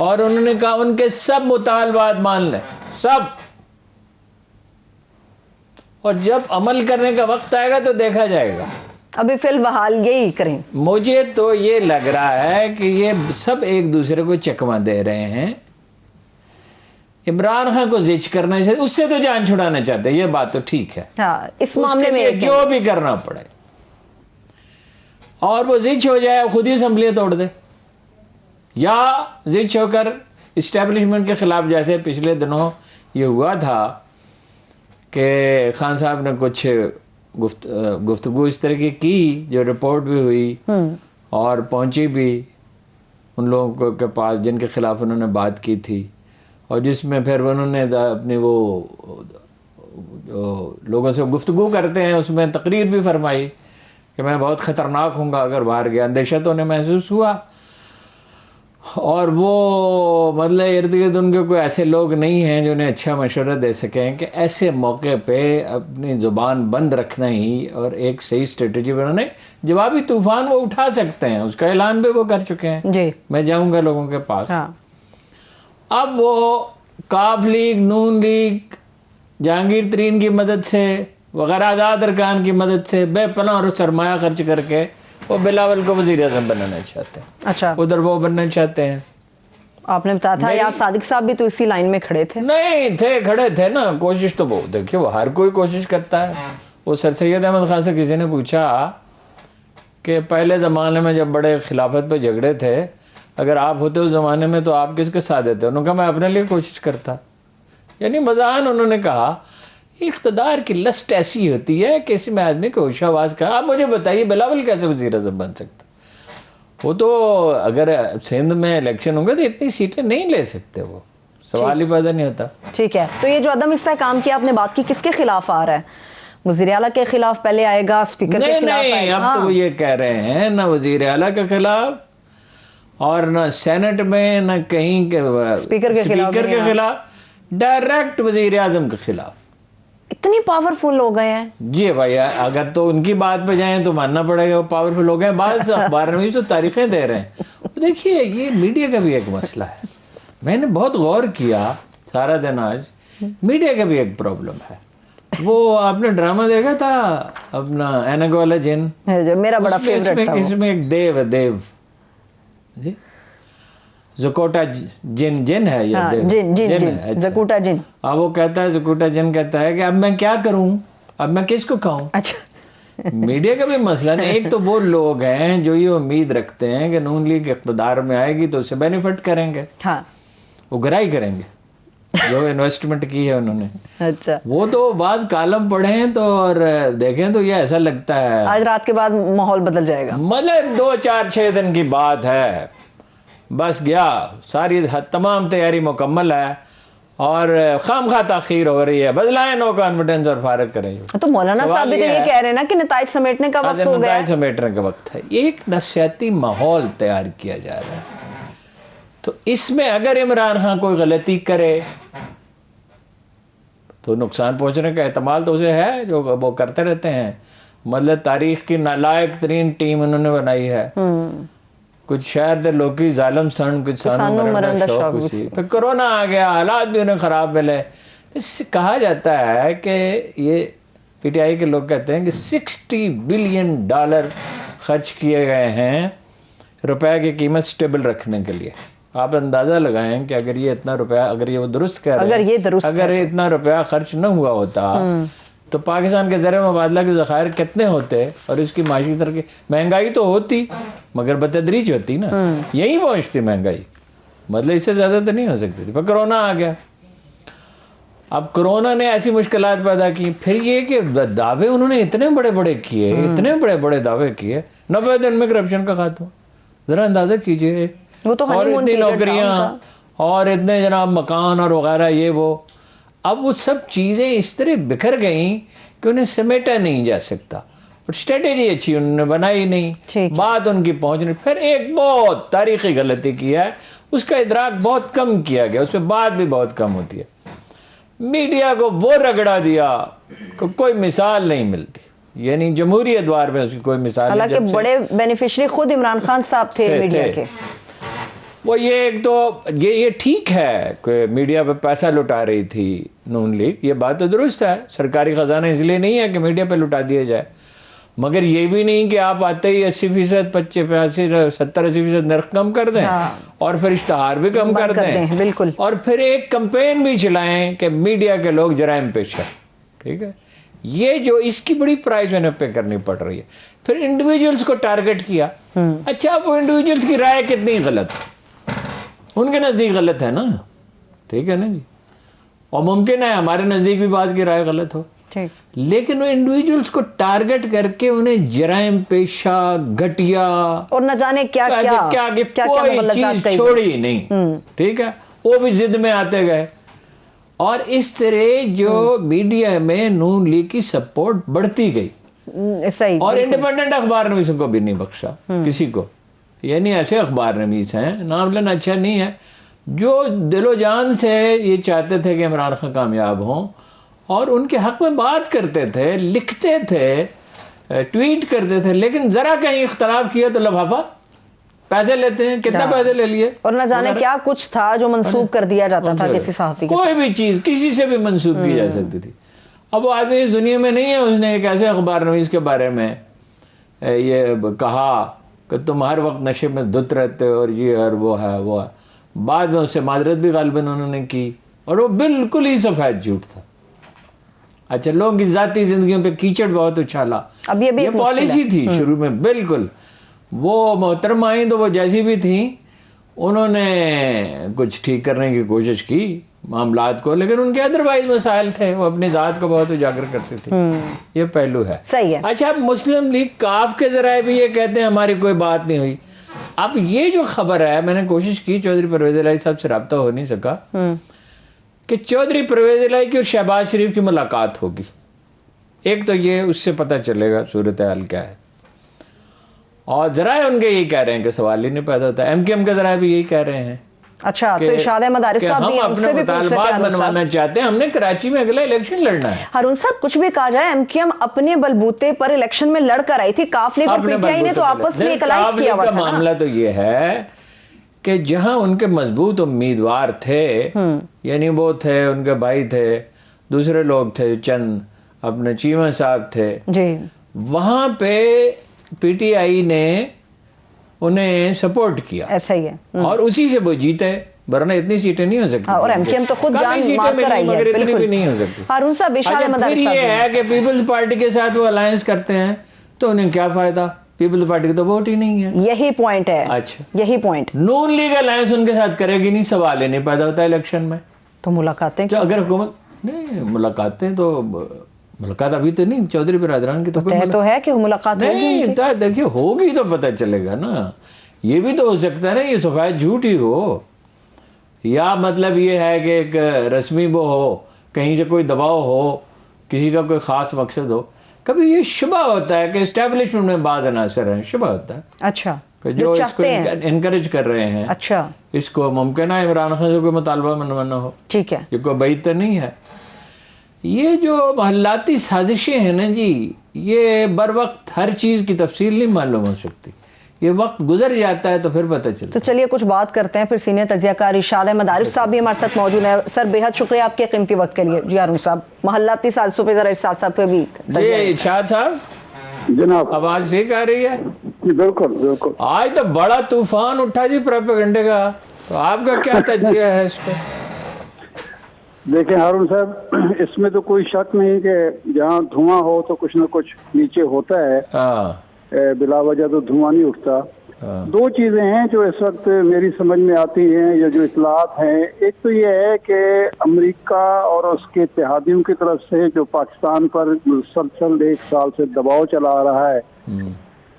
اور انہوں نے کہا ان کے سب مطالبات مان لیں سب, اور جب عمل کرنے کا وقت آئے گا تو دیکھا جائے گا. ابھی فی الحال یہی کریں. مجھے تو یہ لگ رہا ہے کہ یہ سب ایک دوسرے کو چکمہ دے رہے ہیں. عمران خان کو زچ کرنا چاہتے, اس سے تو جان چھڑانا چاہتے, یہ بات تو ٹھیک ہے. ہاں, اس معاملے میں جو بھی کرنا پڑے, اور وہ زچ ہو جائے خود ہی اسمبلیاں توڑ دے, یا زچ ہو کر اسٹیبلشمنٹ کے خلاف, جیسے پچھلے دنوں یہ ہوا تھا کہ خان صاحب نے کچھ گفتگو اس طرح کی جو رپورٹ بھی ہوئی اور پہنچی بھی ان لوگوں کے پاس جن کے خلاف انہوں نے بات کی تھی, اور جس میں پھر انہوں نے اپنی وہ جو لوگوں سے گفتگو کرتے ہیں اس میں تقریر بھی فرمائی کہ میں بہت خطرناک ہوں گا اگر باہر گیا. اندیشہ تو انہیں محسوس ہوا, اور وہ مطلب ارد گرد ان کے کوئی ایسے لوگ نہیں ہیں جو انہیں اچھا مشورہ دے سکیں کہ ایسے موقع پہ اپنی زبان بند رکھنا ہی اور ایک صحیح اسٹریٹجی بنانے. جوابی طوفان وہ اٹھا سکتے ہیں, اس کا اعلان بھی وہ کر چکے ہیں جی, میں جاؤں گا لوگوں کے پاس. اب وہ کاف لیگ, نون لیگ, جہانگیر ترین کی مدد سے وغیرہ آزاد ارکان کی مدد سے بے پناہ اور سرمایہ خرچ کر کے وہ بلاول کو وزیر اعظم بنانا چاہتے ہیں. اچھا, ادھر وہ بننا چاہتے ہیں. آپ نے بتایا تھا یا صادق صاحب بھی تو اسی لائن میں کھڑے تھے. نہیں تھے, کھڑے تھے نا. کوشش تو وہ دیکھیے وہ ہر کوئی کوشش کرتا ہے. وہ سر سید احمد خان سے کسی نے پوچھا کہ پہلے زمانے میں جب بڑے خلافت پہ جھگڑے تھے اگر آپ ہوتے اس زمانے میں تو آپ کس کے ساتھ دیتے؟ انہوں نے کہا میں اپنے لیے کوشش کرتا. یعنی مذاہن انہوں نے کہا اقتدار کی لسٹ ایسی ہوتی ہے کہ اس میں آدمی کو ہوش آواز کا. آپ مجھے بتائیے بلاول کیسے وزیر اعظم بن سکتا؟ وہ تو اگر سندھ میں الیکشن ہوں گے تو اتنی سیٹیں نہیں لے سکتے, وہ سوال ہی پیدا نہیں ہوتا. ٹھیک ہے, تو یہ جو عدم استحکام کی آپ نے بات کی کس کے خلاف آ رہا ہے؟ وزیر اعلیٰ کے خلاف پہلے آئے گا, اسپیکر کے خلاف آئے نہیں, گا؟ اب تو وہ یہ کہہ رہے ہیں نہ وزیر اعلیٰ کے خلاف اور نہ سینٹ میں نہ کہیں اسپیکر کے خلاف, ڈائریکٹ وزیر اعظم کے خلاف. اتنی پاورفل ہو گئے ہیں. جی بھائی, اگر تو ان کی بات پہ جائیں تو ماننا پڑے گا وہ پاورفل ہو گئے. بعض اخبار نویس تو تاریخیں دے رہے ہیں. دیکھیے یہ میڈیا کا بھی ایک مسئلہ ہے. میں نے بہت غور کیا سارا دن آج, میڈیا کا بھی ایک پرابلم ہے. وہ آپ نے ڈرامہ دیکھا تھا اپنا اینک والا جن, جو میرا بڑا فیوریٹ تھا. اس میں ایک دیو ہے, دیو جی زکوٹا جن ہے یہ دیو, زکوٹا جن. اب وہ کہتا ہے, زکوٹا جن کہتا ہے کہ اب میں کیا کروں, اب میں کس کو کھاؤں. اچھا, میڈیا کا بھی مسئلہ نہیں. ایک تو وہ لوگ ہیں جو یہ امید رکھتے ہیں کہ نون لیگ اقتدار میں آئے گی تو اس سے بینیفٹ کریں گے, وہ گرائی کریں گے جو انویسٹمنٹ کی ہے انہوں نے. اچھا, وہ تو بعض کالم پڑھیں تو اور دیکھیں تو یہ ایسا لگتا ہے آج رات کے بعد ماحول بدل جائے گا. مطلب 2-4-6 دن کی بات ہے, بس گیا, ساری تمام تیاری مکمل ہے اور خام خواہ تاخیر ہو رہی ہے, بدلائیں نو کانفیڈنس اور فارغ کریں. تو مولانا صاحب بھی تو یہ کہہ رہے ہیں نا کہ نتائج سمیٹنے کا وقت ہو گیا ہے. نتائج سمیٹنے کا وقت ہے. ایک نفسیاتی ماحول تیار کیا جا رہا ہے. تو اس میں اگر عمران خان کوئی غلطی کرے تو نقصان پہنچنے کا احتمال تو اسے ہے, جو وہ کرتے رہتے ہیں. مطلب تاریخ کی نالائق ترین ٹیم انہوں نے بنائی ہے. کچھ شہر دے لوکی ظالم سن, کچھ سانو مرندہ شوق اسی. پھر کرونا آ گیا, حالات بھی انہیں خراب ملے. اس سے کہا جاتا ہے کہ یہ پی ٹی آئی کے لوگ کہتے ہیں کہ $60 بلین خرچ کیے گئے ہیں روپے کی قیمت سٹیبل رکھنے کے لیے. آپ اندازہ لگائیں کہ اگر یہ اتنا روپیہ, اگر یہ وہ درست کہہ رہے ہیں, اگر اتنا روپیہ خرچ نہ ہوا ہوتا تو پاکستان کے زر مبادلہ کے ذخائر کتنے ہوتے اور اس کی معاشی ترقی. مہنگائی تو ہوتی مگر بتدریج ہوتی نا, یہی پہنچتی مہنگائی, مطلب اس سے زیادہ تو نہیں ہو سکتی تھی. پھر کرونا آ گیا. اب کرونا نے ایسی مشکلات پیدا کی. پھر یہ کہ دعوے انہوں نے اتنے بڑے بڑے کیے, اتنے بڑے بڑے دعوے کیے. 90 دن میں کرپشن کا خاتمہ, ذرا اندازہ کیجئے. اور اتنی نوکریاں اور اتنے جناب مکان اور وغیرہ یہ وہ. اب وہ سب چیزیں اس طرح بکھر گئیں کہ انہیں سمیٹا نہیں جا سکتا, اور اسٹریٹجی اچھی انہوں نے بنائی نہیں, بات ان کی پہنچ نہیں. پھر ایک بہت تاریخی غلطی کی ہے, اس کا ادراک بہت کم کیا گیا, اس پہ بات بھی بہت کم ہوتی ہے. میڈیا کو وہ رگڑا دیا کہ کوئی مثال نہیں ملتی. یعنی جمہوری ادوار میں اس کی کوئی مثال نہیں. حالانکہ بڑے بینیفیشری خود عمران خان صاحب تھے میڈیا کے. وہ یہ ایک تو یہ ٹھیک ہے کہ میڈیا پہ پیسہ لٹا رہی تھی نون لیگ، یہ بات تو درست ہے، سرکاری خزانہ اس لیے نہیں ہے کہ میڈیا پہ لٹا دیا جائے، مگر یہ بھی نہیں کہ آپ آتے ہی 80%، 85%، 70-80% نرخ کم کر دیں اور پھر اشتہار بھی کم کر دیں، بالکل، اور پھر ایک کمپین بھی چلائیں کہ میڈیا کے لوگ جرائم پیش ہیں. ٹھیک ہے، یہ جو اس کی بڑی پرائز انہیں پے کرنی پڑ رہی ہے. پھر انڈیویجولز کو ٹارگٹ کیا. اچھا، وہ انڈیویجولز کی رائے کتنی غلط ہے، ان کے نزدیک غلط ہے نا، ٹھیک ہے نا جی، اور ممکن ہے ہمارے نزدیک بھی بعض کی رائے غلط ہو، لیکن وہ انڈیویجولز کو ٹارگٹ کر کے انہیں جرائم پیشہ، گھٹیا اور نہ جانے کیا کوئی چیز چھوڑی نہیں. ٹھیک ہے، وہ بھی ضد میں آتے گئے، اور اس طرح جو میڈیا میں نون لیگ کی سپورٹ بڑھتی گئی. اور انڈیپینڈنٹ اخبار نویسوں کو بھی نہیں بخشا کسی کو، یعنی ایسے اخبار نویس ہیں، نام لینا اچھا نہیں ہے، جو دل و جان سے یہ چاہتے تھے کہ عمران خان کامیاب ہوں اور ان کے حق میں بات کرتے تھے، لکھتے تھے، ٹویٹ کرتے تھے، لیکن ذرا کہیں اختلاف کیا تو لفافہ پیسے لیتے ہیں. کتنا پیسے لے لیے، اور نہ جانے کیا کچھ تھا جو منسوخ کر دیا جاتا تھا کسی صحافی کے، کوئی بھی چیز کسی سے بھی منسوخ کی جا سکتی تھی. اب وہ آدمی اس دنیا میں نہیں ہے، اس نے ایک ایسے اخبار نویس کے بارے میں یہ کہا کہ تم ہر وقت نشے میں دھت رہتے اور یہ اور وہ ہے وہ ہے. بعد میں اس سے معذرت بھی غالباً انہوں نے کی، اور وہ بالکل ہی سفید جھوٹ تھا. اچھا، لوگوں کی ذاتی زندگیوں پہ کیچڑ بہت اچھالا، اب یہ پالیسی تھی شروع میں. بالکل، وہ محترمہ آئیں تو وہ جیسی بھی تھیں، انہوں نے کچھ ٹھیک کرنے کی کوشش کی معاملات کو، لیکن ان کے ادروائز مسائل تھے، وہ اپنی ذات کو بہت اجاگر کرتے تھے. یہ پہلو ہے. صحیح ہے. اچھا، مسلم لیگ کاف کے ذرائع بھی یہ کہتے ہیں ہماری کوئی بات نہیں ہوئی. اب یہ جو خبر ہے، میں نے کوشش کی، چودھری پرویز الہی صاحب سے رابطہ ہو نہیں سکا، کہ چودھری پرویز الہی کی اور شہباز شریف کی ملاقات ہوگی. ایک تو یہ اس سے پتہ چلے گا صورتحال کیا ہے، اور ذرائع ان کے یہی کہہ رہے ہیں کہ سوال ہی نہیں پیدا ہوتا. ایم کے ایم کے ذرائع بھی یہی کہہ رہے ہیں. اچھا، تو ارشاد احمد عارف صاحب بھی ہم اپنے مطالبات منوانا چاہتے ہیں، ہم نے کراچی میں اگلا الیکشن لڑنا ہے. ہارون صاحب، کچھ بھی کہا جائے، ایم کے ایم اپنے بلبوتے پر الیکشن میں لڑ کر آئی تھی. کاف لیگ اور پی ٹی آئی نے تو آپس میں ایکلائز کیا ہوا تھا. معاملہ تو یہ ہے کہ جہاں ان کے مضبوط امیدوار تھے، یعنی وہ تھے، ان کے بھائی تھے، دوسرے لوگ تھے، چند اپنے چیمہ صاحب تھے جی، وہاں پہ پی ٹی آئی نے انہیں سپورٹ کیا. ایسا ہی ہے، اور اسی سے وہ جیتے، ورنہ اتنی سیٹیں نہیں ہو سکتی. اور ایم کے ایم تو خود جان مار کر آئی ہے، مگر اتنی بھی نہیں ہو سکتی. ہارون صاحب، ارشاد احمد عارف صاحب، یہ ہے کہ پیپلز پارٹی کے ساتھ وہ الائنس کرتے ہیں تو انہیں کیا فائدہ، پیپلز پارٹی کی تو ووٹ ہی نہیں ہے. یہی پوائنٹ ہے. اچھا، یہی پوائنٹ. نون لیگ الائنس ان کے ساتھ کرے گی نہیں، سوال ہی نہیں پیدا ہوتا الیکشن میں. تو ملاقاتیں اگر حکومت نہیں، ملاقاتیں تو ملاقات ابھی تو نہیں، چودھری برادران کی تو ہے کہ ملاقات نہیں، دیکھیے ہوگی تو پتہ چلے گا نا. یہ بھی تو ہو سکتا ہے نا یہ سفید جھوٹ ہی ہو، یا مطلب یہ ہے کہ ایک رسمی وہ ہو، کہیں سے کوئی دباؤ ہو، کسی کا کوئی خاص مقصد ہو. کبھی یہ شبہ ہوتا ہے کہ اسٹیبلشمنٹ میں بعض عناصر ہیں، شبہ ہوتا ہے. اچھا، کہ جو اس کو انکریج کر رہے ہیں. اچھا، اس کو ممکن ہے عمران خان سے کوئی مطالبہ منوانا ہو. ٹھیک ہے، یہ کوئی بعید تو نہیں ہے. یہ جو محلاتی سازشیں ہیں نا جی، یہ بر وقت ہر چیز کی تفصیل نہیں معلوم ہو سکتی، یہ وقت گزر جاتا ہے تو پھر پتہ چلتا ہے. تو چلیے کچھ بات کرتے ہیں. پھر سینئر تجزیہ کار ارشاد احمد عارف صاحب بھی ہمارے ساتھ موجود ہیں. سر، بے حد شکریہ آپ کے قیمتی وقت کے لیے. جی ہارون صاحب، محلاتی سازشوں پہ ذرا ارشاد صاحب پہ بھی. جی ارشاد صاحب، جناب آواز ٹھیک آ رہی ہے؟ بالکل بالکل. آج تو بڑا طوفان اٹھا جی پروپیگنڈے کا، تو آپ کا کیا تجزیہ ہے اس پہ؟ دیکھیں ہارون صاحب، اس میں تو کوئی شک نہیں کہ جہاں دھواں ہو تو کچھ نہ کچھ نیچے ہوتا ہے. بلا وجہ تو دھواں نہیں اٹھتا. دو چیزیں ہیں جو اس وقت میری سمجھ میں آتی ہیں یا جو اطلاعات ہیں. ایک تو یہ ہے کہ امریکہ اور اس کے اتحادیوں کی طرف سے جو پاکستان پر مسلسل 1 سال سے دباؤ چلا آ رہا ہے،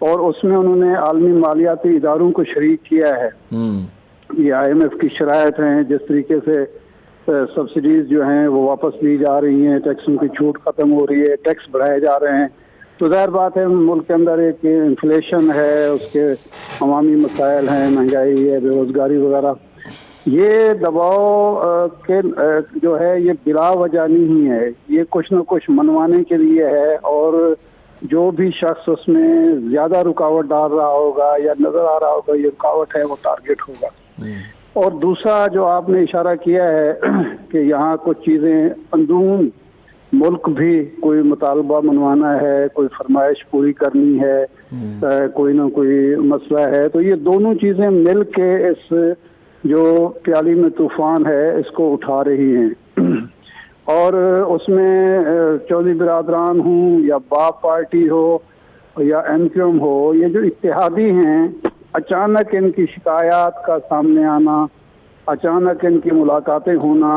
اور اس میں انہوں نے عالمی مالیاتی اداروں کو شریک کیا ہے. یہ آئی ایم ایف کی شرائط ہیں، جس طریقے سے سبسڈیز جو ہیں وہ واپس لی جا رہی ہیں، ٹیکسوں کی چھوٹ ختم ہو رہی ہے، ٹیکس بڑھائے جا رہے ہیں. تو ظاہر بات ہے ملک کے اندر ایک انفلیشن ہے، اس کے عوامی مسائل ہیں، مہنگائی ہے، بے روزگاری وغیرہ. یہ دباؤ کے جو ہے یہ بلا وجہ نہیں ہے، یہ کچھ نہ کچھ منوانے کے لیے ہے. اور جو بھی شخص اس میں زیادہ رکاوٹ ڈال رہا ہوگا یا نظر آ رہا ہوگا یہ رکاوٹ ہے، وہ ٹارگٹ ہوگا. اور دوسرا جو آپ نے اشارہ کیا ہے کہ یہاں کچھ چیزیں اندرون ملک بھی کوئی مطالبہ منوانا ہے، کوئی فرمائش پوری کرنی ہے، کوئی نہ کوئی مسئلہ ہے، تو یہ دونوں چیزیں مل کے اس جو پیالی میں طوفان ہے اس کو اٹھا رہی ہیں۔ اور اس میں چودھری برادران ہوں یا باپ پارٹی ہو یا ایم کیو ایم ہو، یہ جو اتحادی ہیں، اچانک ان کی شکایات کا سامنے آنا، اچانک ان کی ملاقاتیں ہونا،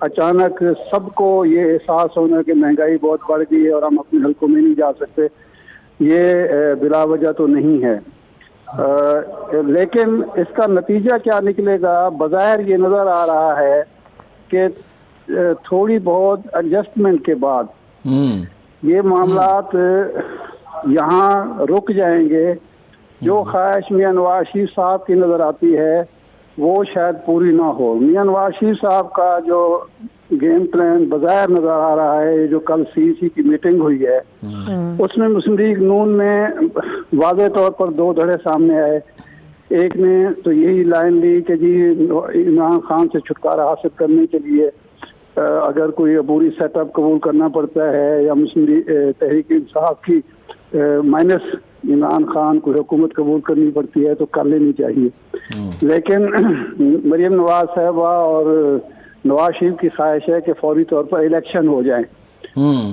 اچانک سب کو یہ احساس ہونا کہ مہنگائی بہت بڑھ گئی ہے اور ہم اپنے حلقوں میں نہیں جا سکتے، یہ بلا وجہ تو نہیں ہے۔ لیکن اس کا نتیجہ کیا نکلے گا؟ بظاہر یہ نظر آ رہا ہے کہ تھوڑی بہت ایڈجسٹمنٹ کے بعد یہ معاملات یہاں رک جائیں گے۔ جو خواہش میاں نواز شریف صاحب کی نظر آتی ہے وہ شاید پوری نہ ہو۔ میاں نواز شریف صاحب کا جو گیم پلان بظاہر نظر آ رہا ہے، جو کل سی سی کی میٹنگ ہوئی ہے اس میں مسلم لیگ نون میں واضح طور پر دو دھڑے سامنے آئے۔ ایک نے تو یہی لائن لی کہ جی عمران خان سے چھٹکارا حاصل کرنے کے لیے اگر کوئی عبوری سیٹ اپ قبول کرنا پڑتا ہے یا مسلم تحریک انصاف کی مائنس عمران خان کو حکومت قبول کرنی پڑتی ہے تو کر لینی چاہیے۔ لیکن مریم نواز صاحبہ اور نواز شریف کی خواہش ہے کہ فوری طور پر الیکشن ہو جائیں،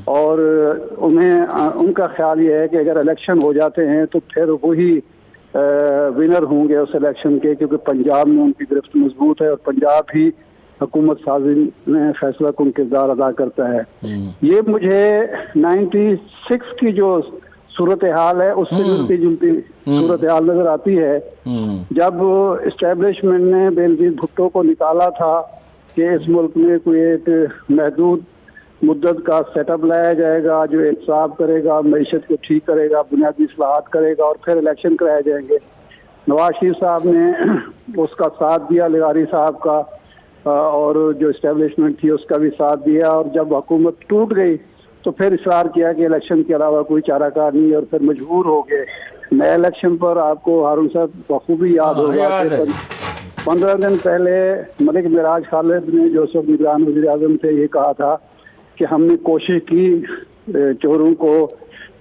اور ان کا خیال یہ ہے کہ اگر الیکشن ہو جاتے ہیں تو پھر وہی ونر ہوں گے اس الیکشن کے، کیونکہ پنجاب میں ان کی گرفت مضبوط ہے اور پنجاب ہی حکومت سازی میں فیصلہ کن کردار ادا کرتا ہے۔ یہ مجھے 96 کی جو صورتحال ہے اس سے ملتی جلتی صورتحال نظر آتی ہے، جب اسٹیبلشمنٹ نے بینظیر بھٹو کو نکالا تھا کہ اس ملک میں کوئی ایک محدود مدت کا سیٹ اپ لایا جائے گا جو انصاف کرے گا، معیشت کو ٹھیک کرے گا، بنیادی اصلاحات کرے گا اور پھر الیکشن کرائے جائیں گے۔ نواز شریف صاحب نے اس کا ساتھ دیا، لغاری صاحب کا، اور جو اسٹیبلشمنٹ تھی اس کا بھی ساتھ دیا، اور جب حکومت ٹوٹ گئی تو پھر اصرار کیا کہ الیکشن کے علاوہ کوئی چارہ کار نہیں، اور پھر مجبور ہو گئے نئے الیکشن پر۔ آپ کو ہارون صاحب بخوبی یاد ہوگا کہ 15 دن پہلے ملک معراج خالد نے جو سب نگران وزیر اعظم تھے یہ کہا تھا کہ ہم نے کوشش کی چوروں کو،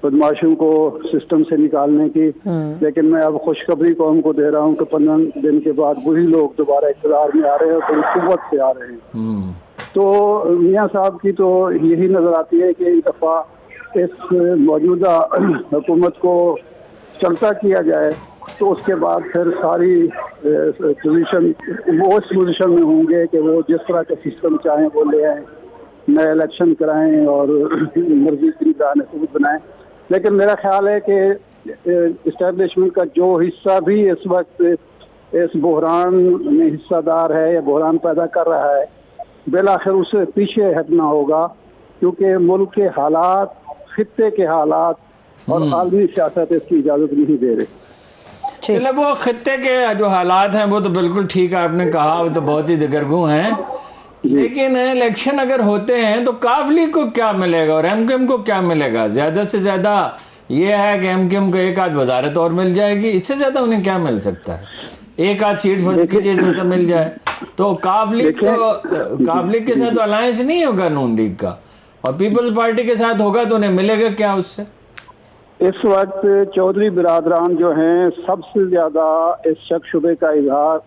بدماشوں کو سسٹم سے نکالنے کی، لیکن میں اب خوشخبری قوم کو دے رہا ہوں کہ 15 دن کے بعد وہی لوگ دوبارہ اقتدار میں آ رہے ہیں اور بڑی قوت سے آ رہے ہیں۔ تو میاں صاحب کی تو یہی نظر آتی ہے کہ ایک دفعہ اس موجودہ حکومت کو چلتا کیا جائے تو اس کے بعد پھر ساری پوزیشن وہ اس پوزیشن میں ہوں گے کہ وہ جس طرح کا سسٹم چاہیں وہ لے آئیں، نئے الیکشن کرائیں اور مرضی کی نگران حکومت بنائیں۔ لیکن میرا خیال ہے کہ اسٹیبلشمنٹ کا جو حصہ بھی اس وقت اس بحران میں حصہ دار ہے یا بحران پیدا کر رہا ہے، بالآخر اسے پیچھے ہٹنا ہوگا، کیونکہ ملک کے حالات، خطے کے حالات اور عالمی سیاست اس کی اجازت نہیں دے رہے۔ چلے وہ خطے کے جو حالات ہیں وہ تو بالکل ٹھیک ہے، آپ نے کہا وہ تو بہت ہی دگرگوں ہیں، لیکن الیکشن اگر ہوتے ہیں تو کاف لیگ کو کیا ملے گا اور ایم کیو ایم کو کیا ملے گا؟ زیادہ سے زیادہ یہ ہے کہ ایم کیو ایم کو ایک آدھ وزارت اور مل جائے گی، اس سے زیادہ انہیں کیا مل سکتا ہے؟ ایک آدھ سیٹ فرض کیجیے زیادہ مل جائے تو کاف لیگ کے ساتھ الائنس نہیں ہوگا نون لیگ کا، اور پیپلز پارٹی کے ساتھ ہوگا تو انہیں ملے گا کیا اس سے؟ اس وقت چودھری برادران جو ہیں سب سے زیادہ اس شک شبے کا اظہار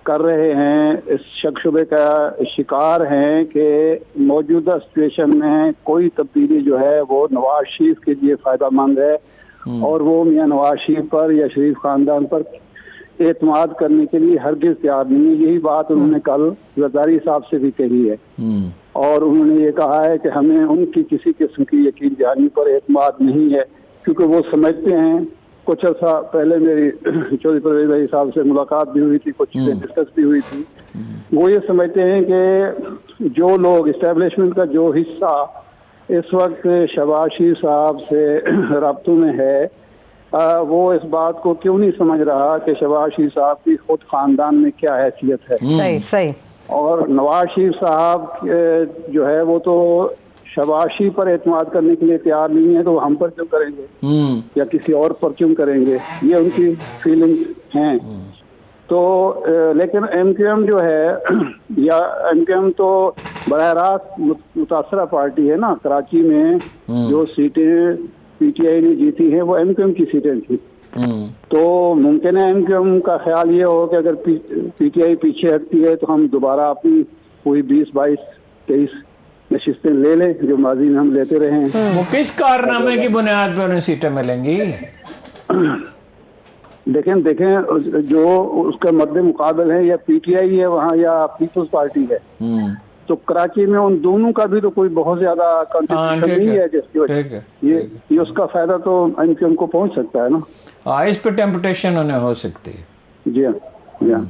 کر رہے ہیں، اس شک شبے کا شکار ہیں کہ موجودہ سچویشن میں کوئی تبدیلی جو ہے وہ نواز شریف کے لیے فائدہ مند ہے، اور وہ میاں نواز شریف پر یا شریف خاندان پر اعتماد کرنے کے لیے ہرگز تیار نہیں ہے۔ یہی بات انہوں نے کل زرداری صاحب سے بھی کہی ہے، اور انہوں نے یہ کہا ہے کہ ہمیں ان کی کسی قسم کی یقین دہانی پر اعتماد نہیں ہے، کیونکہ وہ سمجھتے ہیں، کچھ عرصہ پہلے میری چودھری پرویز بھائی صاحب سے ملاقات بھی ہوئی تھی، کچھ چیزیں ڈسکس بھی ہوئی تھی، وہ یہ سمجھتے ہیں کہ جو لوگ اسٹیبلشمنٹ کا جو حصہ اس وقت شہباز شریف صاحب سے رابطوں میں ہے، وہ اس بات کو کیوں نہیں سمجھ رہا کہ شہباز شریف صاحب کی خود خاندان میں کیا حیثیت ہے، صحیح، اور نواز شریف صاحب جو ہے وہ تو شہباز شریف پر اعتماد کرنے کے لیے تیار نہیں ہے، تو وہ ہم پر کیوں کریں گے یا کسی اور پر کیوں کریں گے؟ یہ ان کی فیلنگ ہیں۔ تو لیکن ایم کیو ایم جو ہے یا ایم کیو ایم تو براہ راست متاثرہ پارٹی ہے نا. کراچی میں جو سیٹیں پی ٹی آئی نے جیتی ہیں وہ ایم کیو ایم کی سیٹیں تھیں. تو ممکن ہے ایم کیو ایم کا خیال یہ ہو کہ اگر پی ٹی آئی پیچھے ہٹتی ہے تو ہم دوبارہ اپنی کوئی 20 22 23 نشستیں لے لیں جو ماضی میں ہم لیتے رہے ہیں. وہ کس کارنامے کی بنیاد پر انہیں سیٹیں ملیں گی؟ دیکھیں جو اس کا مد مقابل ہے یا پی ٹی آئی ہے وہاں یا پیپلز پارٹی ہے. تو کراچی میں ان دونوں کا بھی تو کوئی بہت زیادہ کنٹریبیوشن نہیں ہے جس کی وجہ یہ اس کا فائدہ تو ایم کیو ایم کو پہنچ سکتا ہے نا. اس پہ ٹیمپٹیشن انہیں ہو سکتی ہے. جی ہاں.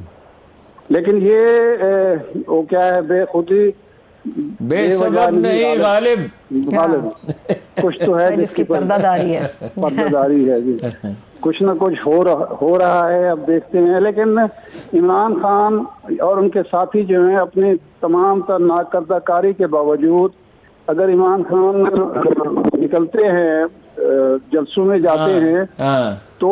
لیکن یہ وہ کیا ہے بے خودی بے سبب نہیں غالب کچھ تو ہے جس کی پردہ داری ہے. پردہ داری ہے جی. کچھ نہ کچھ ہو رہا ہے اب دیکھتے ہیں. لیکن عمران خان اور ان کے ساتھی جو ہیں اپنی تمام تر ناکردہ کاری کے باوجود اگر عمران خان نکلتے ہیں جلسوں میں جاتے ہیں تو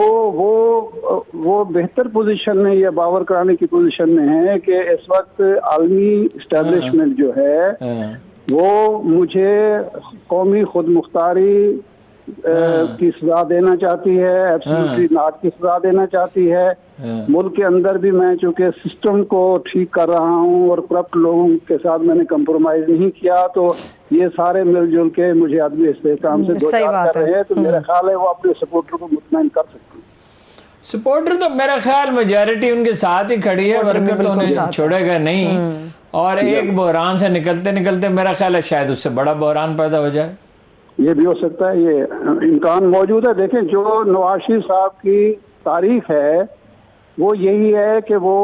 وہ بہتر پوزیشن میں یا باور کرانے کی پوزیشن میں ہے کہ اس وقت عالمی اسٹیبلشمنٹ جو ہے وہ مجھے قومی خود مختاری کی سزا دینا چاہتی ہے, ایبسولوٹلی ناٹ کی سزا دینا چاہتی ہے. ملک کے اندر بھی میں چونکہ سسٹم کو ٹھیک کر رہا ہوں اور کرپٹ لوگوں کے ساتھ میں نے کمپرومائز نہیں کیا تو یہ سارے مل جل کے مجھے عدمی استحکام سے دو چار کر رہے ہیں. تو میرا خیال ہے وہ اپنے سپورٹر کو مطمئن کر سکتے ہیں. سپورٹر تو میرا خیال میجارٹی ان کے ساتھ ہی کھڑی ہے, ورکر تو انہیں چھوڑے گا نہیں. اور ایک بحران سے نکلتے نکلتے میرا خیال ہے شاید اس سے بڑا بحران پیدا ہو جائے. یہ بھی ہو سکتا ہے, یہ امکان موجود ہے. دیکھیں جو نواز شریف صاحب کی تاریخ ہے وہ یہی ہے کہ وہ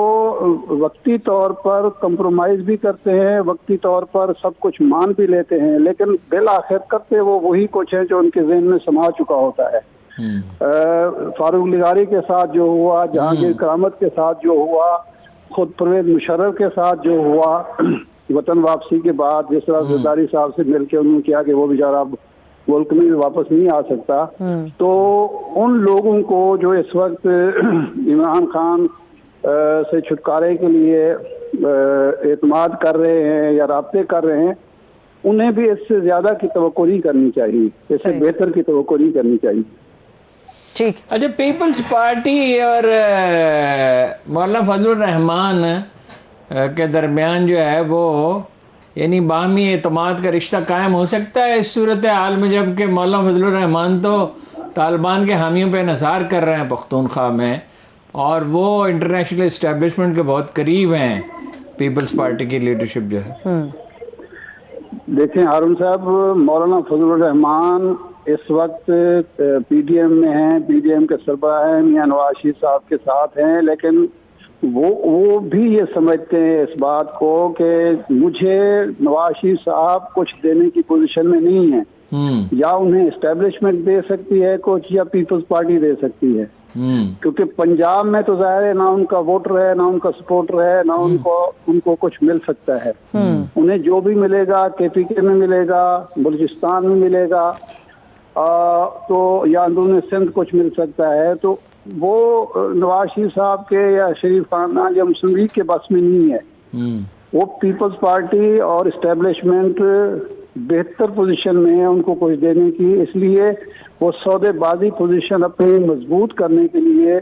وقتی طور پر کمپرومائز بھی کرتے ہیں, وقتی طور پر سب کچھ مان بھی لیتے ہیں, لیکن بالآخر کرتے وہ وہی کچھ ہے جو ان کے ذہن میں سما چکا ہوتا ہے. فاروق لغاری کے ساتھ جو ہوا, جہانگیر کرامت کے ساتھ جو ہوا, خود پرویز مشرف کے ساتھ جو ہوا وطن واپسی کے بعد, جس طرح زرداری صاحب سے مل کے انہوں نے کیا کہ وہ بیچارہ اب ملک میں واپس نہیں آ سکتا. تو ان لوگوں کو جو اس وقت عمران خان سے چھٹکارے کے لیے اعتماد کر رہے ہیں یا رابطے کر رہے ہیں, انہیں بھی اس سے زیادہ کی توقع نہیں کرنی چاہیے, اس سے بہتر کی توقع نہیں کرنی چاہیے. ٹھیک. اچھا, پیپلز پارٹی اور مولانا فضل الرحمان کے درمیان جو ہے وہ یعنی باہمی اعتماد کا رشتہ قائم ہو سکتا ہے اس صورتحال میں جب کہ مولانا فضل الرحمان تو طالبان کے حامیوں پہ انحصار کر رہے ہیں پختونخوا میں, اور وہ انٹرنیشنل اسٹیبلشمنٹ کے بہت قریب ہیں پیپلز پارٹی کی لیڈرشپ جو ہے. دیکھیں ہارون صاحب, مولانا فضل الرحمان اس وقت پی ڈی ایم میں ہیں, پی ڈی ایم کے سربراہ ہیں میاں نواز شریف صاحب کے ساتھ ہیں, لیکن وہ بھی یہ سمجھتے ہیں اس بات کو کہ مجھے نواز شریف صاحب کچھ دینے کی پوزیشن میں نہیں ہے. یا انہیں اسٹیبلشمنٹ دے سکتی ہے کچھ, یا پیپلز پارٹی دے سکتی ہے. کیونکہ پنجاب میں تو ظاہر ہے نہ ان کا ووٹر ہے, نہ ان کا سپورٹر ہے, نہ ان کو کچھ مل سکتا ہے. انہیں جو بھی ملے گا کے پی کے میں ملے گا, بلوچستان میں ملے گا, تو یا اندرون سندھ کچھ مل سکتا ہے. تو وہ نواز شریف صاحب کے یا شریف خاندان یا مسلم لیگ کے بس میں نہیں ہے. وہ پیپلز پارٹی اور اسٹیبلشمنٹ بہتر پوزیشن میں ہے ان کو کچھ دینے کی, اس لیے وہ سودے بازی پوزیشن اپنی مضبوط کرنے کے لیے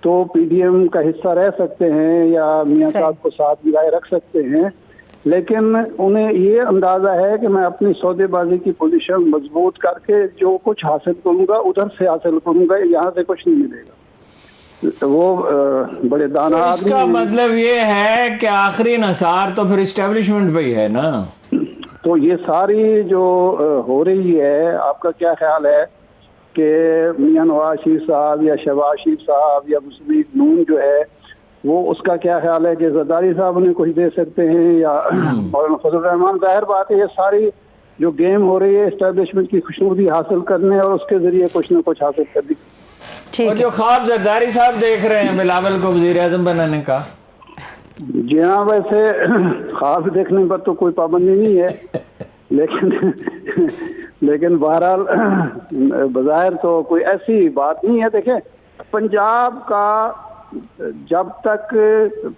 تو پی ڈی ایم کا حصہ رہ سکتے ہیں یا میاں صاحب کو ساتھ ملائے رکھ سکتے ہیں, لیکن انہیں یہ اندازہ ہے کہ میں اپنی سودے بازی کی پوزیشن مضبوط کر کے جو کچھ حاصل کروں گا ادھر سے حاصل کروں گا, یہاں سے کچھ نہیں ملے گا. وہ بڑے دانا اس کا مطلب یہ ہے کہ آخری انحصار تو پھر اسٹیبلشمنٹ پہ ہی ہے نا. تو یہ ساری جو ہو رہی ہے, آپ کا کیا خیال ہے کہ میاں نواز شریف صاحب یا شہباز شریف صاحب یا مسلم لیگ نون جو ہے وہ اس کا کیا خیال ہے کہ زرداری صاحب انہیں کچھ دے سکتے ہیں یا مولانا فضل الرحمان؟ ظاہر بات ہے یہ ساری جو گیم ہو رہی ہے اسٹیبلشمنٹ کی خوشنودی حاصل کرنے اور اس کے ذریعے کچھ نہ کچھ حاصل کرنے. اور جو خواب زرداری صاحب دیکھ رہے ہیں بلاول کو وزیر اعظم بنانے کا, جی ہاں, ویسے خواب دیکھنے پر تو کوئی پابندی نہیں ہے, لیکن بہرحال بظاہر تو کوئی ایسی بات نہیں ہے. دیکھیں پنجاب کا جب تک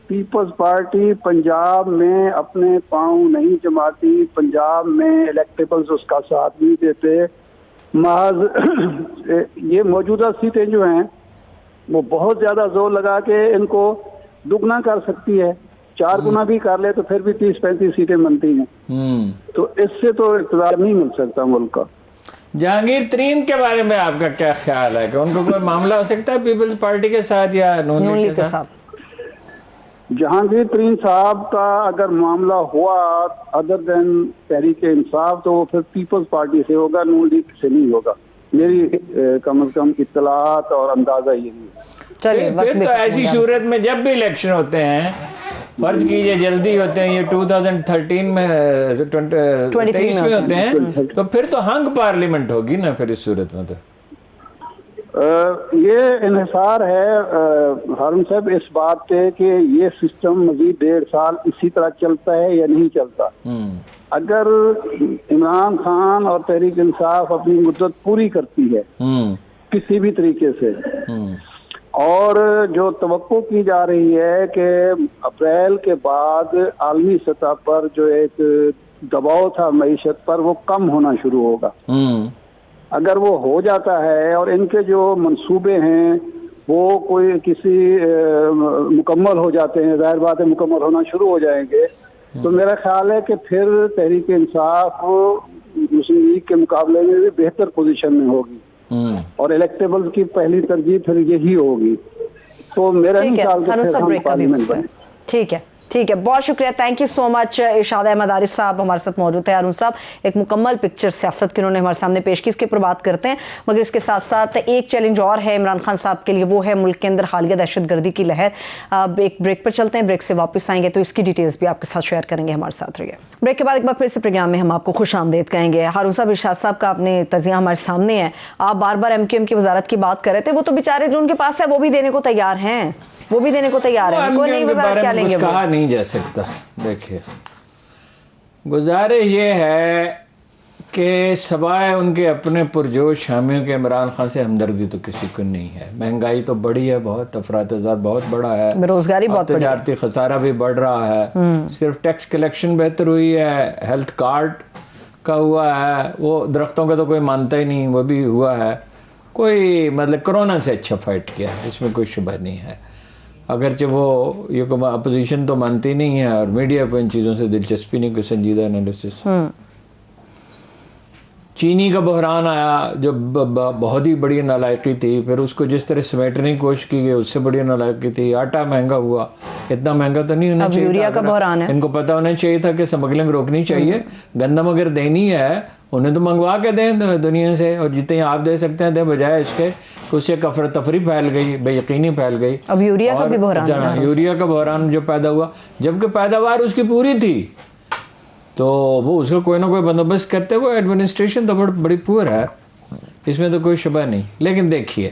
پیپلز پارٹی پنجاب میں اپنے پاؤں نہیں جماتی، پنجاب میں الیکٹیبلز اس کا ساتھ نہیں دیتے، محض یہ موجودہ سیٹیں جو ہیں وہ بہت زیادہ زور لگا کے ان کو دگنا کر سکتی ہے، 4 گنا بھی کر لے تو پھر بھی 30-35 سیٹیں بنتی ہیں، تو اس سے تو اقتدار نہیں مل سکتا ملک کا۔ جہانگیر ترین کے بارے میں آپ کا کیا خیال ہے کہ ان کو کوئی معاملہ ہو سکتا ہے پیپلز پارٹی کے ساتھ یا نون لیگ کے ساتھ؟ جہانگیر ترین صاحب کا اگر معاملہ ہوا ادر دین تحریک انصاف تو وہ پھر پیپلز پارٹی سے ہوگا، نون لیگ سے نہیں ہوگا، میری کم از کم اطلاعات اور اندازہ یہی ہے۔ پھر تو ایسی صورت میں جب بھی الیکشن ہوتے ہیں، فرض کیجئے جلدی ہوتے ہیں، یہ 2013 میں 23 میں ہوتے ہیں، تو پھر تو ہنگ پارلیمنٹ ہوگی نا پھر اس صورت میں تو۔ یہ انحصار ہے ہارون صاحب اس بات پہ کہ یہ سسٹم مزید 1.5 سال اسی طرح چلتا ہے یا نہیں چلتا۔ اگر عمران خان اور تحریک انصاف اپنی مدت پوری کرتی ہے کسی بھی طریقے سے، اور جو توقع کی جا رہی ہے کہ اپریل کے بعد عالمی سطح پر جو ایک دباؤ تھا معیشت پر وہ کم ہونا شروع ہوگا، اگر وہ ہو جاتا ہے اور ان کے جو منصوبے ہیں وہ کوئی کسی مکمل ہو جاتے ہیں، ظاہر بات ہے مکمل ہونا شروع ہو جائیں گے، تو میرا خیال ہے کہ پھر تحریک انصاف مسلم لیگ کے مقابلے میں بھی بہتر پوزیشن میں ہوگی اور الیکٹیبل کی پہلی ترجیح پھر یہی ہوگی، تو میرا نہیں خیال کہ پھر ہم پارلیمنٹ بنیں۔ ٹھیک ہے، ٹھیک ہے، بہت شکریہ، تھینک یو سو مچ۔ ارشاد احمد عارف صاحب ہمارے ساتھ موجود ہیں۔ ہارون صاحب ایک مکمل پکچر سیاست کی انہوں نے ہمارے سامنے پیش کی، اس کے اوپر بات کرتے ہیں، مگر اس کے ساتھ ساتھ ایک چیلنج اور ہے عمران خان صاحب کے لیے، وہ ہے ملک کے اندر حالیہ دہشت گردی کی لہر۔ ایک بریک پر چلتے ہیں، بریک سے واپس آئیں گے تو اس کی ڈیٹیلز بھی آپ کے ساتھ شیئر کریں گے، ہمارے ساتھ رہیے۔ بریک کے بعد ایک بار پھر سے پروگرام میں ہم آپ کو خوش آمدید کہیں گے۔ ہارون صاحب، ارشاد صاحب کا اپنے تجزیہ ہمارے سامنے ہے، آپ بار بار ایم کیو ایم کی وزارت کی بات کر رہے تھے، وہ تو بیچارے جو ان کے پاس ہے وہ بھی دینے کو تیار ہیں، وہ بھی دینے کو تیار ہیں، کوئی نئی وزارت کیا لیں گے؟ کہا نہیں جا سکتا۔ دیکھیے، گزارش یہ ہے کہ سوائے ان کے اپنے پرجوش حامیوں کے عمران خان سے ہمدردی تو کسی کو نہیں ہے۔ مہنگائی تو بڑی ہے، بہت افراط بہت بڑا ہے، بے روزگاری بہت بڑی ہے، تجارتی خسارہ بھی بڑھ رہا ہے، صرف ٹیکس کلیکشن بہتر ہوئی ہے، ہیلتھ کارڈ کا ہوا ہے، وہ درختوں کا تو کوئی مانتا ہی نہیں، وہ بھی ہوا ہے، کوئی مطلب کرونا سے اچھا فائٹ کیا ہے، اس میں کوئی شبہ نہیں ہے، اگرچہ وہ یہ اپوزیشن تو مانتی نہیں ہے اور میڈیا کو ان چیزوں سے دلچسپی نہیں، کوئی سنجیدہ انالیسس۔ چینی کا بحران آیا جو بہت ہی بڑی نالائقی تھی، پھر اس کو جس طرح سمیٹنے کی کوشش کی گئی اس سے بڑی نالائقی تھی۔ آٹا مہنگا ہوا، اتنا مہنگا تو نہیں ہونا چاہیے، یوریا کا بحران ہے، ان کو پتہ ہونا چاہیے تھا کہ سمگلنگ روکنی چاہیے، گندم اگر دینی ہے انہیں تو منگوا کے دیں دنیا سے، اور جتنے آپ دے سکتے ہیں دیں، بجائے اس کے اس سے کفر تفری پھیل گئی، بے یقینی پھیل گئی۔ اب یوریا کا بھی بحران ہے، یوریا کا بحران جو پیدا ہوا، جبکہ پیداوار اس کی پوری تھی، تو وہ اس کا کوئی نہ کوئی بندوبست کرتے ہوئے، ایڈمنسٹریشن تو بڑی پور ہے، اس میں تو کوئی شبہ نہیں۔ لیکن دیکھیے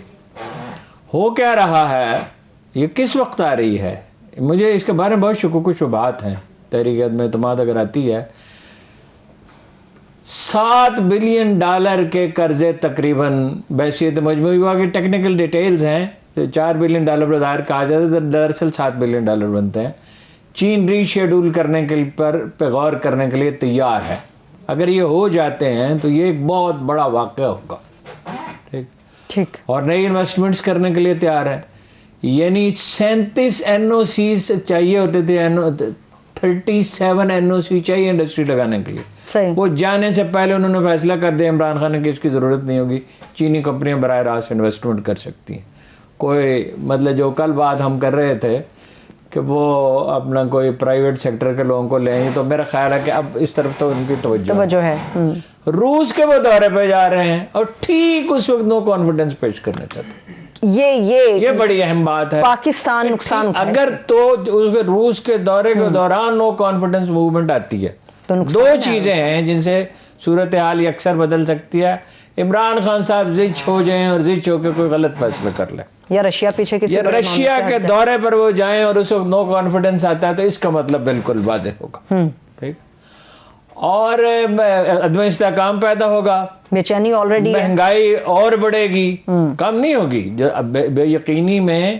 ہو کیا رہا ہے، یہ کس وقت آ رہی ہے، مجھے اس کے بارے میں بہت شکوک و شبہات ہیں۔ تحریک عدم اعتماد اگر آتی ہے، $7 بلین کے قرضے تقریباً بحیثیت مجموعی ہوا کہ ٹیکنیکل ڈیٹیلز ہیں، $4 بلین ظاہر کہا جاتا ہے، دراصل $7 بلین بنتے ہیں۔ چین ری شیڈول کرنے کے پہ غور کرنے کے لیے تیار ہے، اگر یہ ہو جاتے ہیں تو یہ ایک بہت بڑا واقعہ ہوگا، ٹھیک، اور نئی انویسٹمنٹس کرنے کے لیے تیار ہے۔ یعنی 37 NOCs چاہیے ہوتے تھے، 37 NOC چاہیے انڈسٹری لگانے کے لیے، وہ جانے سے پہلے انہوں نے فیصلہ کر دیا عمران خان نے کہ اس کی ضرورت نہیں ہوگی، چینی کمپنیاں براہ راست انویسٹمنٹ کر سکتی ہیں۔ کوئی مطلب جو کل بات ہم کر رہے تھے کہ وہ اپنا کوئی پرائیویٹ سیکٹر کے لوگوں کو لیں، تو میرا خیال ہے کہ اب اس طرف تو ان کی توجہ ہے۔ روس کے وہ دورے پہ جا رہے ہیں اور ٹھیک اس وقت نو کانفیڈنس پیش کرنا چاہتے ہیں، یہ بڑی اہم بات ہے۔ پاکستان نقصان اگر تو روس کے دورے کے دوران نو کانفیڈنس موومنٹ آتی ہے، دو چیزیں ہیں جن سے صورتحال اکثر بدل سکتی ہے۔ عمران خان صاحب زچ ہو جائیں اور زچ ہو کے کوئی غلط فیصلہ کر لیں، یا رشیا پیچھے کسی رشیا کے دورے پر وہ جائیں اور اس وقت نو کانفیڈنس آتا ہے، تو اس کا مطلب بالکل واضح ہوگا، ٹھیک، اور عدم استحکام پیدا ہوگا، بے چینی آلریڈی، مہنگائی اور بڑھے گی، کم نہیں ہوگی۔ بے یقینی میں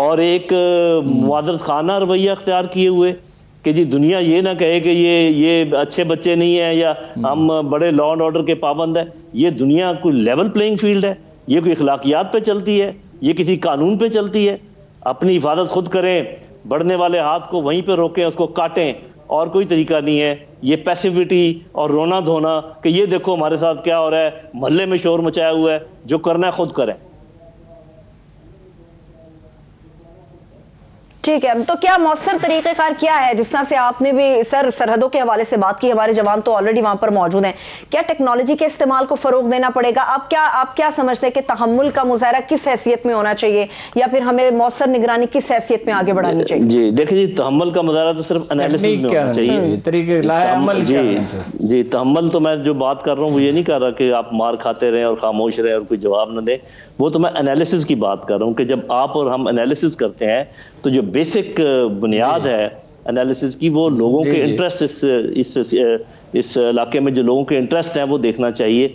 اور ایک معذرت خانہ رویہ اختیار کیے ہوئے کہ جی دنیا یہ نہ کہے کہ یہ اچھے بچے نہیں ہیں یا ہم بڑے لا اینڈ آرڈر کے پابند ہیں. یہ دنیا کوئی لیول پلینگ فیلڈ ہے؟ یہ کوئی اخلاقیات پہ چلتی ہے؟ یہ کسی قانون پہ چلتی ہے؟ اپنی حفاظت خود کریں, بڑھنے والے ہاتھ کو وہیں پہ روکیں, اس کو کاٹیں, اور کوئی طریقہ نہیں ہے. یہ پیسیوٹی اور رونا دھونا کہ یہ دیکھو ہمارے ساتھ کیا ہو رہا ہے, محلے میں شور مچایا ہوا ہے, جو کرنا ہے خود کریں. ٹھیک ہے, تو کیا مؤثر طریقہ کار کیا ہے؟ جس طرح سے آپ نے بھی سرحدوں کے حوالے سے بات کی, ہمارے جوان تو آلریڈی وہاں پر موجود ہیں, کیا ٹیکنالوجی کے استعمال کو فروغ دینا پڑے گا؟ آپ کیا سمجھتے ہیں کہ تحمل کا مظاہرہ کس حیثیت میں ہونا چاہیے, یا پھر ہمیں مؤثر نگرانی کس حیثیت میں آگے بڑھانی چاہیے؟ جی دیکھیں جی, تحمل کا مظاہرہ تو صرف انالیسس میں ہونا چاہیے. طریقے عمل جی تحمل تو میں جو بات کر رہا ہوں وہ یہ نہیں کر رہا کہ آپ مار کھاتے رہیں اور خاموش رہیں اور کوئی جواب نہ دیں. وہ تو میں انالیسس کی بات کر رہا ہوں کہ جب آپ اور ہم انالیسس کرتے ہیں تو جو بیسک بنیاد ہے انالیسس کی, وہ لوگوں کے انٹرسٹ اس علاقے میں جو لوگوں کے انٹرسٹ ہیں وہ دیکھنا چاہیے.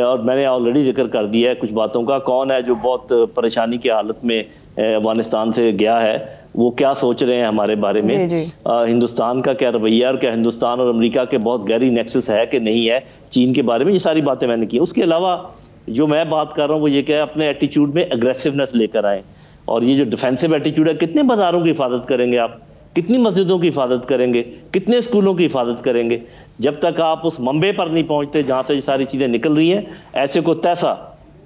اور میں نے آلریڈی ذکر کر دیا ہے کچھ باتوں کا. کون ہے جو بہت پریشانی کی حالت میں افغانستان سے گیا ہے, وہ کیا سوچ رہے ہیں ہمارے بارے میں, ہندوستان کا کیا رویہ, اور کیا ہندوستان اور امریکہ کے بہت گہری نیکسس ہے کہ نہیں ہے چین کے بارے میں. یہ ساری باتیں میں نے کی. اس کے علاوہ جو میں بات کر رہا ہوں وہ یہ کہ اپنے ایٹیچیوڈ میں اگریسونیس لے کر آئیں. اور یہ جو ڈیفینسو ایٹیچیوڈ ہے, کتنے بازاروں کی حفاظت کریں گے آپ, کتنی مسجدوں کی حفاظت کریں گے, کتنے اسکولوں کی حفاظت کریں گے, جب تک آپ اس منبع پر نہیں پہنچتے جہاں سے یہ ساری چیزیں نکل رہی ہیں. ایسے کو تیسا,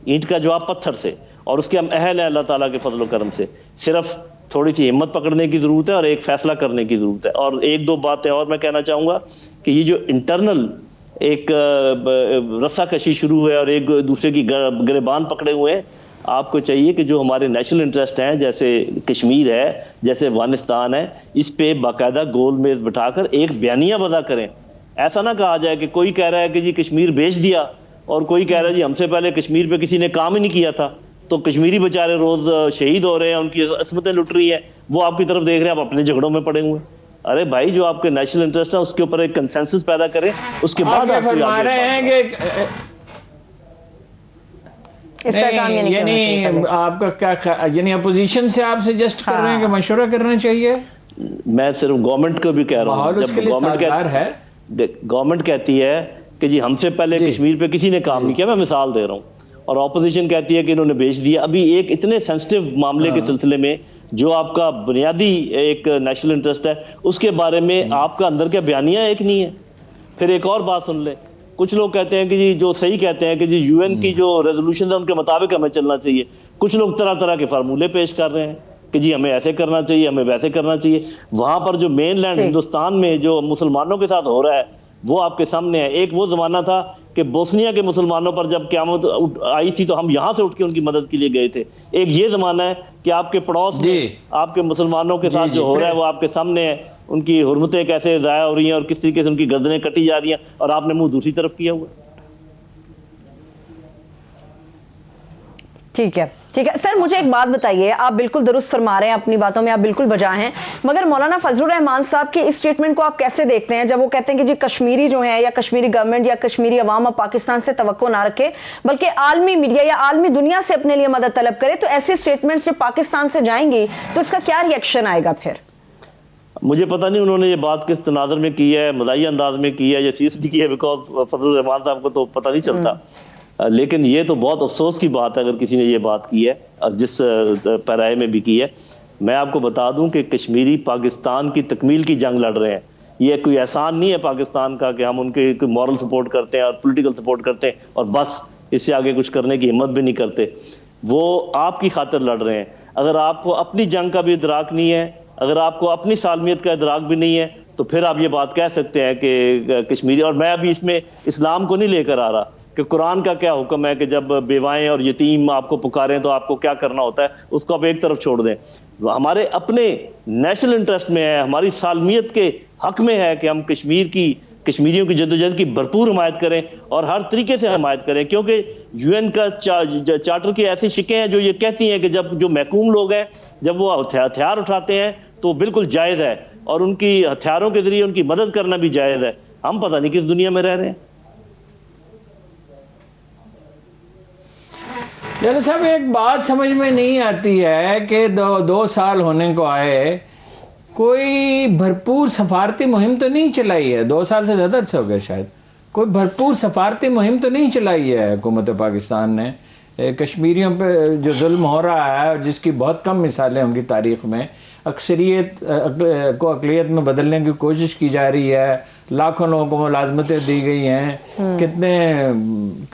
اینٹ کا جواب پتھر سے, اور اس کے ہم اہل ہیں اللہ تعالیٰ کے فضل و کرم سے. صرف تھوڑی سی ہمت پکڑنے کی ضرورت ہے اور ایک فیصلہ کرنے کی ضرورت ہے. اور ایک دو باتیں اور میں کہنا چاہوں گا کہ یہ جو انٹرنل ایک رسہ کشی شروع ہے اور ایک دوسرے کی گریبان پکڑے ہوئے ہیں, آپ کو چاہیے کہ جو ہمارے نیشنل انٹرسٹ ہیں, جیسے کشمیر ہے, جیسے افغانستان ہے, اس پہ باقاعدہ گول میز بٹھا کر ایک بیانیہ وضع کریں. ایسا نہ کہا جائے کہ کوئی کہہ رہا ہے کہ جی کشمیر بیچ دیا, اور کوئی کہہ رہا ہے جی ہم سے پہلے کشمیر پہ کسی نے کام ہی نہیں کیا تھا, تو کشمیری بیچارے روز شہید ہو رہے ہیں, ان کی عصمتیں لٹ رہی ہیں, وہ آپ کی طرف دیکھ رہے ہیں, آپ اپنے جھگڑوں میں پڑے ہوئے ہیں. ارے بھائی, جو آپ کے نیشنل انٹرسٹ ہے اس کے اوپر ایک کنسنسس پیدا کریں, اس کے بعد آپ فرما رہے ہیں کہ یعنی آپ کا کیا, یعنی اپوزیشن سے آپ سجیسٹ کر رہے ہیں کہ مشورہ کرنا چاہیے؟ میں صرف گورنمنٹ کو بھی کہہ رہا ہوں, جب گورنمنٹ کہتی ہے کہ جی ہم سے پہلے کشمیر پہ کسی نے کام نہیں کیا, میں مثال دے رہا ہوں, اور اپوزیشن کہتی ہے کہ انہوں نے بیچ دیا. ابھی ایک اتنے سینسٹیو معاملے کے سلسلے میں جو آپ کا بنیادی ایک نیشنل انٹرسٹ ہے, اس کے بارے میں آپ کا اندر کا بیانیہ ایک نہیں ہے. پھر ایک اور بات سن لیں, کچھ لوگ کہتے ہیں کہ جی جو صحیح کہتے ہیں کہ جی یو این کی جو ریزولوشن ہے ان کے مطابق ہمیں چلنا چاہیے. کچھ لوگ طرح طرح کے فارمولے پیش کر رہے ہیں کہ جی ہمیں ایسے کرنا چاہیے, ہمیں ویسے کرنا چاہیے. وہاں پر جو مین لینڈ ہندوستان میں جو مسلمانوں کے ساتھ ہو رہا ہے وہ آپ کے سامنے ہے. ایک وہ زمانہ تھا کہ بوسنیا کے مسلمانوں پر جب قیامت آئی تھی تو ہم یہاں سے اٹھ کے ان کی مدد کے لیے گئے تھے. ایک یہ زمانہ ہے کہ آپ کے پڑوس میں آپ کے مسلمانوں کے ساتھ جو ہو رہا ہے وہ آپ کے سامنے ہے. ان کی حرمتیں کیسے ضائع ہو رہی ہیں اور کس طریقے سے ان کی گردنیں کٹی جا رہی ہیں, اور آپ نے منہ دوسری طرف کیا ہوا. ٹھیک ہے سر, مجھے ایک بات بتائیے, آپ بالکل درست فرما رہے ہیں, اپنی باتوں میں آپ بالکل بجا ہیں, مگر مولانا فضل الرحمان صاحب کی اس اسٹیٹمنٹ کو آپ کیسے دیکھتے ہیں جب وہ کہتے ہیں کہ جی کشمیری جو ہیں یا کشمیری گورنمنٹ یا کشمیری عوام اب پاکستان سے توقع نہ رکھے بلکہ عالمی میڈیا یا عالمی دنیا سے اپنے لیے مدد طلب کرے, تو ایسی اسٹیٹمنٹس جب پاکستان سے جائیں گی تو اس کا کیا ری ایکشن آئے گا پھر؟ مجھے پتہ نہیں انہوں نے یہ بات کس تناظر میں کی ہے, مزاحیہ انداز میں کی ہے یا سیریسلی کی ہے, بیکاز فضل الرحمان صاحب کو تو پتہ نہیں چلتا. لیکن یہ تو بہت افسوس کی بات ہے اگر کسی نے یہ بات کی ہے, اور جس پیرائے میں بھی کی ہے. میں آپ کو بتا دوں کہ کشمیری پاکستان کی تکمیل کی جنگ لڑ رہے ہیں. یہ کوئی احسان نہیں ہے پاکستان کا کہ ہم ان کے مورل سپورٹ کرتے ہیں اور پولیٹیکل سپورٹ کرتے ہیں اور بس اس سے آگے کچھ کرنے کی ہمت بھی نہیں کرتے. وہ آپ کی خاطر لڑ رہے ہیں. اگر آپ کو اپنی جنگ کا بھی ادراک نہیں ہے, اگر آپ کو اپنی سالمیت کا ادراک بھی نہیں ہے, تو پھر آپ یہ بات کہہ سکتے ہیں کہ کشمیری. اور میں ابھی اس میں اسلام کو نہیں لے کر آ رہا کہ قرآن کا کیا حکم ہے کہ جب بیوائیں اور یتیم آپ کو پکاریں تو آپ کو کیا کرنا ہوتا ہے, اس کو آپ ایک طرف چھوڑ دیں. ہمارے اپنے نیشنل انٹرسٹ میں ہے, ہماری سالمیت کے حق میں ہے کہ ہم کشمیریوں کی جدوجہد کی بھرپور حمایت کریں اور ہر طریقے سے حمایت کریں, کیونکہ یو این کا چارٹر کی ایسی شکیں ہیں جو یہ کہتی ہیں کہ جب جو محکوم لوگ ہیں جب وہ ہتھیار اٹھاتے ہیں تو بالکل جائز ہے, اور ان کی ہتھیاروں کے ذریعے ان کی مدد کرنا بھی جائز ہے. ہم پتہ نہیں کس دنیا میں رہ رہے ہیں. جنرل صاحب ایک بات سمجھ میں نہیں آتی ہے کہ 2 سال ہونے کو آئے کوئی بھرپور سفارتی مہم تو نہیں چلائی ہے. 2 سال سے زیادہ عرصہ ہو گیا شاید. کوئی بھرپور سفارتی مہم تو نہیں چلائی ہے حکومت پاکستان نے. کشمیریوں پہ جو ظلم ہو رہا ہے اور جس کی بہت کم مثالیں ہوں گی تاریخ میں, اکثریت کو اقلیت میں بدلنے کی کوشش کی جا رہی ہے, لاکھوں لوگوں کو ملازمتیں دی گئی ہیں, کتنے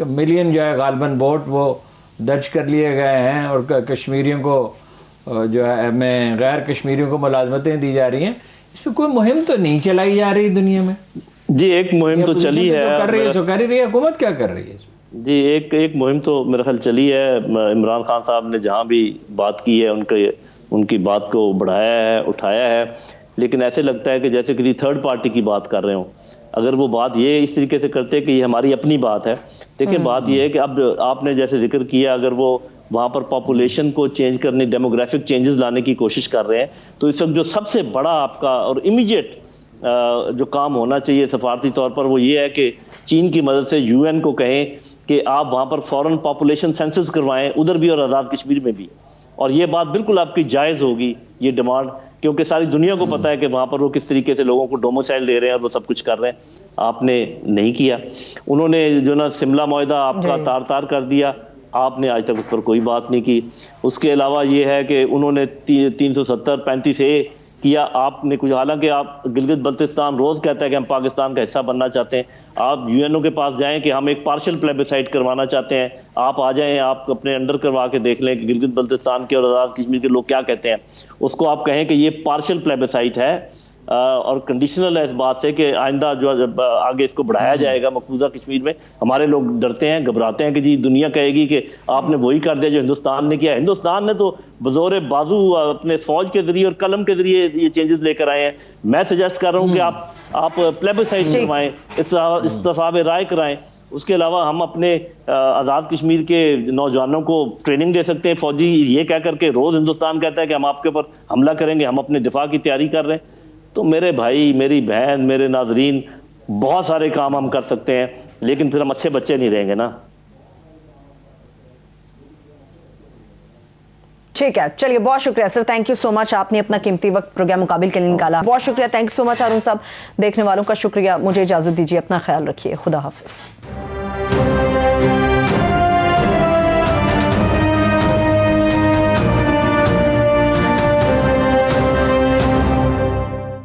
ملین جو ہے غالباً ووٹ وہ درج کر لیے گئے ہیں, اور کشمیریوں کو جو ہے میں غیر کشمیریوں کو ملازمتیں دی جا رہی ہیں. اس پہ کوئی مہم تو نہیں چلائی جا رہی دنیا میں. جی ایک مہم تو چلی ہے, کر رہی ہے سو کر رہی ہے حکومت. کیا کر رہی ہے اس میں؟ جی ایک مہم تو میرے خیال چلی ہے. عمران خان صاحب نے جہاں بھی بات کی ہے ان کی بات کو بڑھایا ہے, اٹھایا ہے, لیکن ایسے لگتا ہے کہ جیسے کسی تھرڈ پارٹی کی بات کر رہے ہوں. اگر وہ بات یہ اس طریقے سے کرتے کہ یہ ہماری اپنی بات ہے. دیکھیں بات یہ ہے کہ اب آپ نے جیسے ذکر کیا, اگر وہ وہاں پر پاپولیشن کو چینج کرنے, ڈیموگرافک چینجز لانے کی کوشش کر رہے ہیں, تو اس وقت جو سب سے بڑا آپ کا اور امیجیٹ جو کام ہونا چاہیے سفارتی طور پر وہ یہ ہے کہ چین کی مدد سے یو این کو کہیں کہ آپ وہاں پر فوراً پاپولیشن سینسس کروائیں, ادھر بھی اور آزاد کشمیر میں بھی. اور یہ بات بالکل آپ کی جائز ہوگی یہ ڈیمانڈ, کیونکہ ساری دنیا کو پتہ ہے کہ وہاں پر وہ کس طریقے سے لوگوں کو ڈوموسائل دے رہے ہیں اور وہ سب کچھ کر رہے ہیں. آپ نے نہیں کیا. انہوں نے جو نا شملہ معاہدہ آپ کا تار تار کر دیا, آپ نے آج تک اس پر کوئی بات نہیں کی. اس کے علاوہ یہ ہے کہ انہوں نے 370-35A کیا, آپ نے کچھ, حالانکہ آپ گلگت بلتستان روز کہتا ہے کہ ہم پاکستان کا حصہ بننا چاہتے ہیں. آپ یو این او کے پاس جائیں کہ ہم ایک پارشل پلیبیسائٹ کروانا چاہتے ہیں, آپ آ جائیں, آپ اپنے انڈر کروا کے دیکھ لیں کہ گلگت بلتستان کے اور آزاد کشمیر کے لوگ کیا کہتے ہیں. اس کو آپ کہیں کہ یہ پارشل پلیبیسائٹ ہے اور کنڈیشنل ہے اس بات سے کہ آئندہ جو آگے اس کو بڑھایا جائے گا مقبوضہ کشمیر میں. ہمارے لوگ ڈرتے ہیں, گھبراتے ہیں کہ جی دنیا کہے گی کہ آپ نے وہی کر دیا جو ہندوستان نے کیا. ہندوستان نے تو بزور بازو اپنے فوج کے ذریعے اور قلم کے ذریعے یہ چینجز لے کر آئے ہیں. میں سجیسٹ کر رہا ہوں کہ آپ پلیبیسائٹ کروائیں, استصواب رائے کرائیں. اس کے علاوہ ہم اپنے آزاد کشمیر کے نوجوانوں کو ٹریننگ دے سکتے ہیں فوجی, یہ کہہ کر کے روز ہندوستان کہتا ہے کہ ہم آپ کے اوپر حملہ کریں گے, ہم اپنے دفاع کی تیاری کر رہے ہیں. تو میرے بھائی, میری بہن, میرے ناظرین, بہت سارے کام ہم کر سکتے ہیں, لیکن پھر ہم اچھے بچے نہیں رہیں گے نا. ٹھیک ہے, چلیے بہت شکریہ سر, تھینک یو سو مچ. آپ نے اپنا قیمتی وقت پروگرام مقابل کے لیے نکالا, بہت شکریہ. تھینک یو سو مچ. ہارون صاحب, دیکھنے والوں کا شکریہ. مجھے اجازت دیجیے, اپنا خیال رکھیے, خدا حافظ.